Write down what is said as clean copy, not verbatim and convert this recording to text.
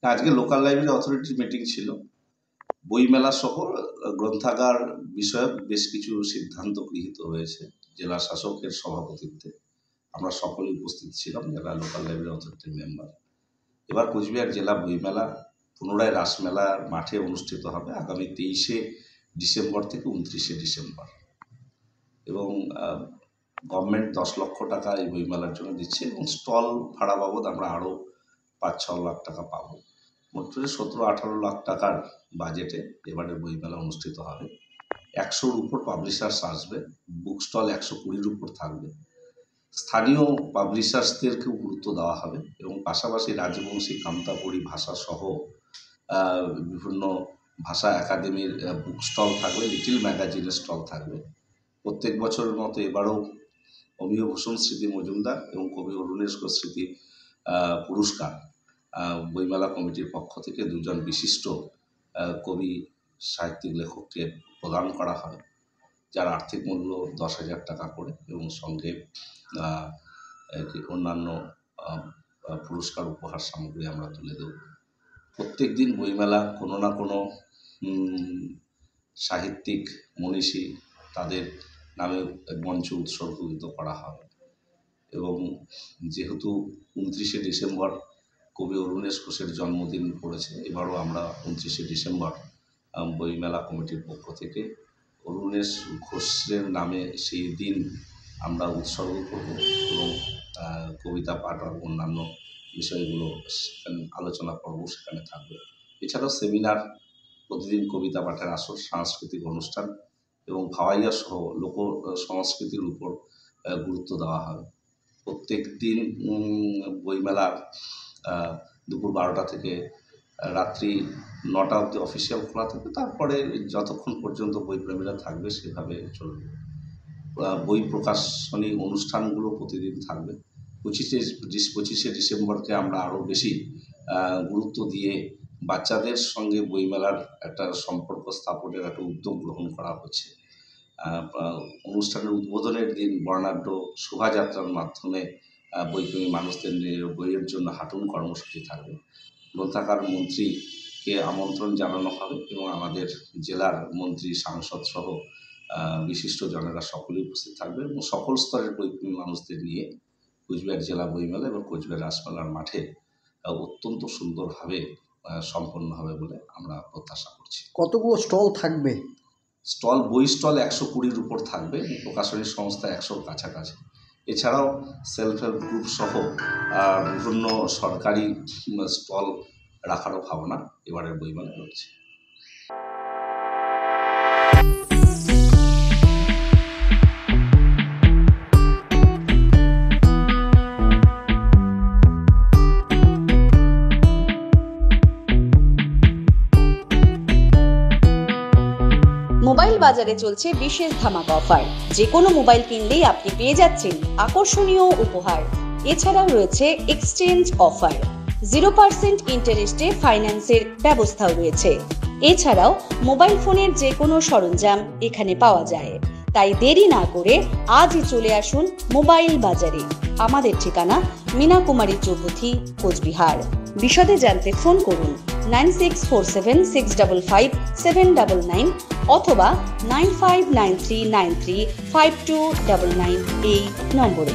আজকে local library অথরিটির meeting ছিল। বইমেলা সহ গ্রন্থাগার বিষয়ক বেশ কিছু সিদ্ধান্ত গৃহীত হয়েছে জেলা শাসকের সভাপতিত্বে। আমরা সকলেই উপস্থিত ছিলাম যারা লোকাল লাইব্রেরি অথরিটির মেম্বার। এবার কোচবিহার জেলা বইমেলা পুনরায় রাসমেলার মাঠে অনুষ্ঠিত হবে আগামী 23শে ডিসেম্বর থেকে 29শে ডিসেম্বর, এবং গভর্নমেন্ট 10 লক্ষ টাকা এই বইমেলার জন্য দিচ্ছে, এবং স্টল ভাড়া বাবদ আমরা আরও 5-6 লাখ টাকা পাবো। মোট 17-18 লাখ টাকার বাজেটে এবারের বইমেলা অনুষ্ঠিত হবে। 100-র উপর পাবলিশার্স আসবে, বুক স্টল 120-র উপর থাকবে। স্থানীয় পাবলিশার্সদেরকেও গুরুত্ব দেওয়া হবে, এবং পাশাপাশি রাজবংশী কামতাপুরী ভাষা সহ বিভিন্ন ভাষা একাডেমির বুক স্টল থাকবে, লিটিল ম্যাগাজিনের স্টল থাকবে। প্রত্যেক বছরের মতো এবারও অমিয় ভূষণ স্মৃতি মজুমদার এবং কবি অরুণেস্কর স্মৃতি পুরস্কার বইমেলা কমিটির পক্ষ থেকে 2জন বিশিষ্ট কবি সাহিত্যিক লেখককে প্রদান করা হয়, যার আর্থিক মূল্য 10,000 টাকা করে, এবং সঙ্গে অন্যান্য পুরস্কার উপহার সামগ্রী আমরা তুলে দেব। প্রত্যেক দিন বইমেলা কোনো না কোনো সাহিত্যিক মনীষী তাদের নামে মঞ্চ উৎসর্গিত করা হবে, এবং যেহেতু 29শে ডিসেম্বর কবি অরুণেস্করের জন্মদিন পড়েছে, এবারও আমরা 29শে ডিসেম্বর বইমেলা কমিটির পক্ষ থেকে অরুণেশ ঘোষের নামে সেই দিন আমরা উৎসর্গ করব, এবং কবিতা পাঠ আর অন্যান্য বিষয়গুলো আলোচনা পর্ব সেখানে থাকবে। এছাড়াও সেমিনার, প্রতিদিন কবিতা পাঠের আসর, সাংস্কৃতিক অনুষ্ঠান এবং ভাওয়াইয়া সহ লোক সংস্কৃতির উপর গুরুত্ব দেওয়া হবে। প্রত্যেক দিন বইমেলা দুপুর 12টা থেকে রাত্রি 9টা অবধি অফিসিয়াল খোলা থাকবে, তারপরে যতক্ষণ পর্যন্ত বইপ্রেমীরা থাকবে সেভাবে চলবে। বই প্রকাশনী অনুষ্ঠানগুলো প্রতিদিন থাকবে। 25শে ডিসেম্বরকে আমরা আরও বেশি গুরুত্ব দিয়ে বাচ্চাদের সঙ্গে বইমেলার একটা সম্পর্ক স্থাপনের একটা উদ্যোগ গ্রহণ করা হচ্ছে। অনুষ্ঠানের উদ্বোধনের দিন বর্ণাঢ্য শোভাযাত্রার মাধ্যমে বইপ্রেমী মানুষদের নিয়ে বইয়ের জন্য হাঁটুন কর্মসূচি থাকবে। গ্রন্থাগার মন্ত্রীকে আমন্ত্রণ জানানো হবে, এবং আমাদের জেলার মন্ত্রী, সাংসদ সহ বিশিষ্ট জনেরা সকলেই উপস্থিত থাকবে, এবং সকল স্তরের বইপ্রেমী মানুষদের নিয়ে কোচবিহার জেলা বইমেলা এবং কোচবিহার রাসমেলার মাঠে অত্যন্ত সুন্দরভাবে সম্পন্ন হবে বলে আমরা প্রত্যাশা করছি। কতগুলো স্টল থাকবে? স্টল, বই স্টল 120-র উপর থাকবে, প্রকাশনী সংস্থা 100-র কাছাকাছি। এছাড়াও সেলফ হেল্প গ্রুপ সহ বিভিন্ন সরকারি স্টল রাখারও ভাবনা এবারের বইমেলায় রয়েছে। মোবাইল বাজারে চলছে বিশেষ ধামাকা অফার। যে কোনো মোবাইল কিনলেই আপনি পেয়ে যাচ্ছেন আকর্ষণীয় উপহার। এছাড়াও রয়েছে এক্সচেঞ্জ অফার, 0% ইন্টারেস্টে ফাইন্যান্সের ব্যবস্থাও রয়েছে। এছাড়াও মোবাইল ফোনের যে কোনো সরঞ্জাম এখানে পাওয়া যায়। তাই দেরি না করে আজই চলে আসুন মোবাইল বাজারে। আমাদের ঠিকানা মীনা কুমারী চৌপথি, কোচবিহার। বিশদে জানতে ফোন করুন 9647655799 অথবা 9593935299 এই নম্বরে।